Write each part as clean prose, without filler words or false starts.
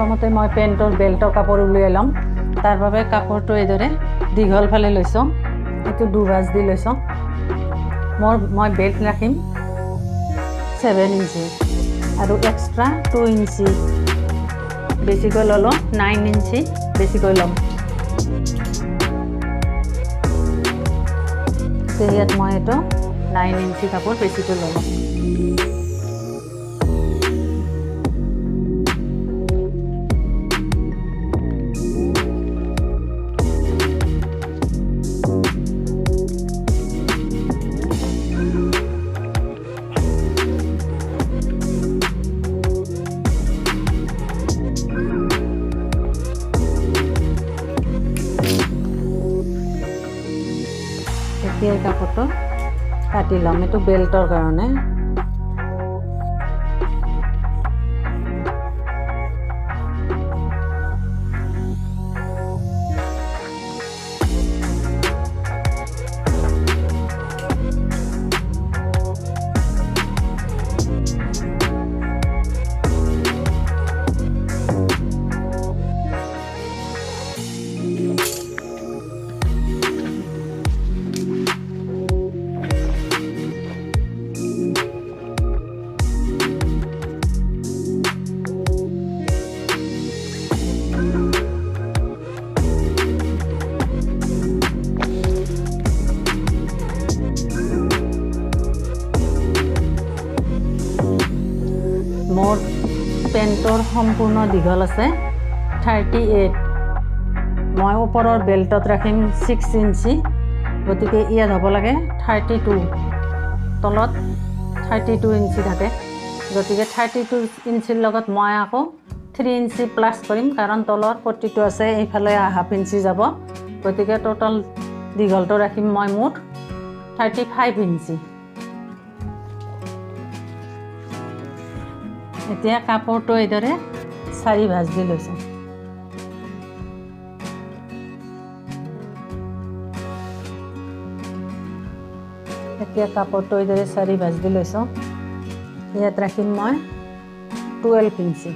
প্ৰথমতে মই পেণ্টৰ বেল্টৰ কাপোৰ উলিয়াই ল'ম। তাৰ বাবে কাপোৰটো এইদৰে দীঘল ফালে লৈছোঁ, এইটো দুভাঁজ দি লৈছোঁ। মই বেল্ট ৰাখিম 7 ইঞ্চি আৰু এক্সট্ৰা 2 ইঞ্চি বেছিকৈ ল'লোঁ, 9 ইঞ্চি বেছিকৈ ল'ম। ইয়াত মই এইটো 9 ইঞ্চি কাপোৰ বেছিকৈ ল'লোঁ। এই কাপোৰটো কাটি ল'ম, এইটো বেল্টৰ কাৰণে। মোৰ পেণ্টৰ সম্পূৰ্ণ দীঘল আছে 38। মই ওপৰৰ বেল্টত ৰাখিম 6 ইঞ্চি, গতিকে ইয়াত হ'ব লাগে 32। তলত 32 ইঞ্চি থাকে, গতিকে 32 ইঞ্চিৰ লগত মই আকৌ 3 ইঞ্চি প্লাছ কৰিম, কাৰণ তলৰ পট্টিটো আছে, এইফালে হাফ ইঞ্চি যাব। গতিকে টোটেল দীঘলটো ৰাখিম মই মুঠ 35 ইঞ্চি। এতিয়া কাপোৰটো এইদৰে 4 ভাঁজ দি লৈছোঁ। এতিয়া কাপোৰটো এইদৰে 4 ভাঁজ দি লৈছোঁ। ইয়াত ৰাখিম মই 12 ইঞ্চি।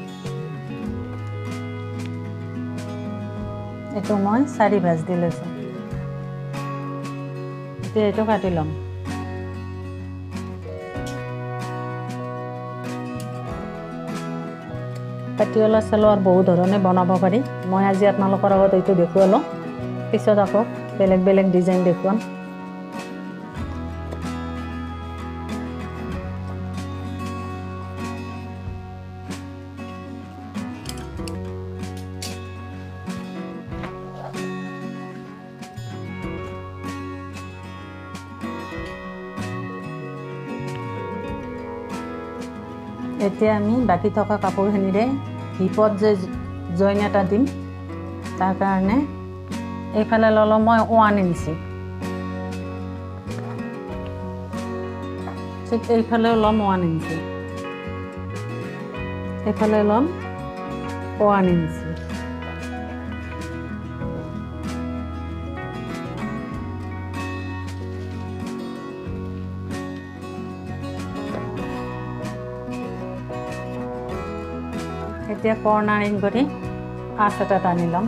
এইটো মই 4 ভাঁজ দি লৈছোঁ। এতিয়া এইটো কাটি ল'ম। পাটিৱালা চালৱাৰ বহু ধৰণে বনাব পাৰি। মই আজি আপোনালোকৰ আগত এইটো দেখুৱালোঁ, পিছত আকৌ বেলেগ বেলেগ ডিজাইন দেখুৱাম। এতিয়া আমি বাকী থকা কাপোৰখিনিৰে হিপত যে জইন এটা দিম, তাৰ কাৰণে এইফালে ল'লোঁ মই 1 ইঞ্চি, ঠিক এইফালেও ল'ম 1 ইঞ্চি, এইফালে ল'ম 1 ইঞ্চি। এতিয়া কৰ্নাৰিং কৰি আঁচ এটা টানি ল'ম।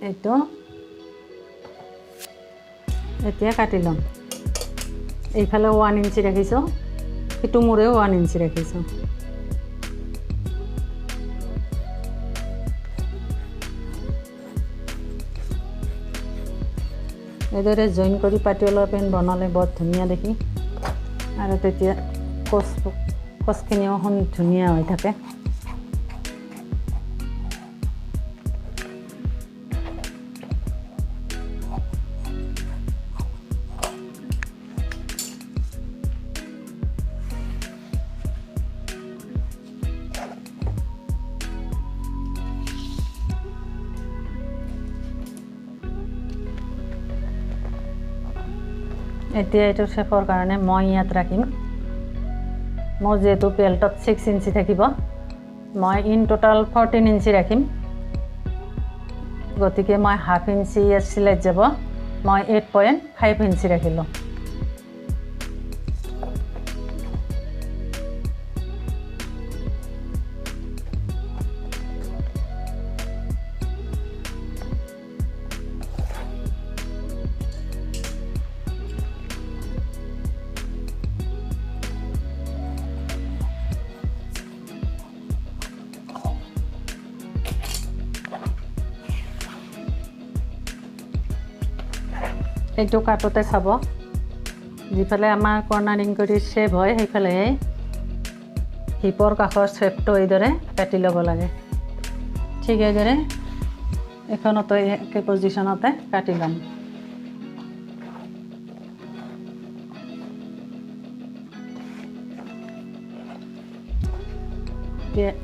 এইটো এতিয়া কাটি ল'ম। এইফালে 1 ইঞ্চি ৰাখিছোঁ, সিটো মূৰেও 1 ইঞ্চি ৰাখিছোঁ। এইদৰে জইন কৰি পাটিৱালা পেণ্ট বনালে বৰ ধুনীয়া দেখি, আৰু তেতিয়া কচখিনিও ধুনীয়া হৈ থাকে। এতিয়া এইটো শেপৰ কাৰণে মই ইয়াত ৰাখিম মোৰ যেহেতু বেল্টত 6 ইঞ্চি থাকিব মই ইন টোটাল 14 ইঞ্চি ৰাখিম গতিকে মই হাফ ইঞ্চি ইয়াত চিলাইত যাব মই 8.5 ইঞ্চি ৰাখিলোঁ এইটো কাটোতে চাব যিফালে আমাৰ কৰ্নাৰিং কৰি শ্বেপ হয় সেইফালে হিপৰ কাষৰ শ্বেপটো এইদৰে কাটি ল'ব লাগে ঠিক এইদৰে এখনতো একে পজিশ্যনতে কাটি ল'ম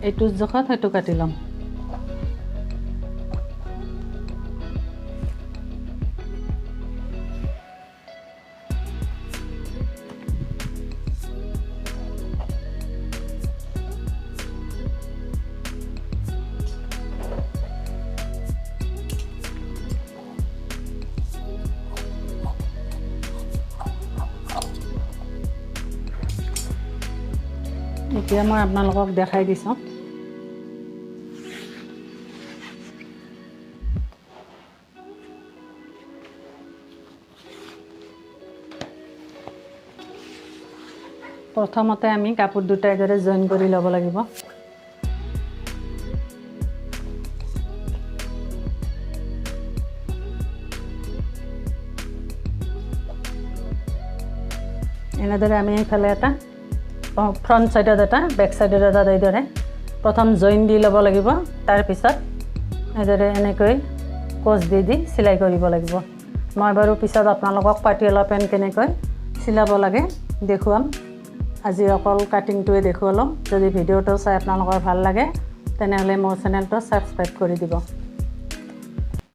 এইটো জোখত সেইটো কাটি ল'ম এতিয়া মই আপোনালোকক দেখাই দিছোঁ প্ৰথমতে আমি কাপোৰ দুটা এদৰে জইন কৰি ল'ব লাগিব এনেদৰে আমি এইফালে এটা ফ্ৰণ্ট সাইডত এটা বেক সাইডত এটা এইদৰে প্ৰথম জইন দি ল'ব লাগিব তাৰ পিছত এইদৰে এনেকৈ কোচ দি সিলাই কৰিব লাগিব মই বাৰু পিছত আপোনালোকক পাটিৱালা পেন্ট কেনেকৈ সিলাব লাগে দেখুৱাম আজি অকল কাটিংটোৱে দেখুৱালোঁ যদি ভিডিঅ'টো চাই আপোনালোকৰ ভাল লাগে তেনেহ'লে মোৰ চেনেলটো সাবস্ক্ৰাইব কৰি দিব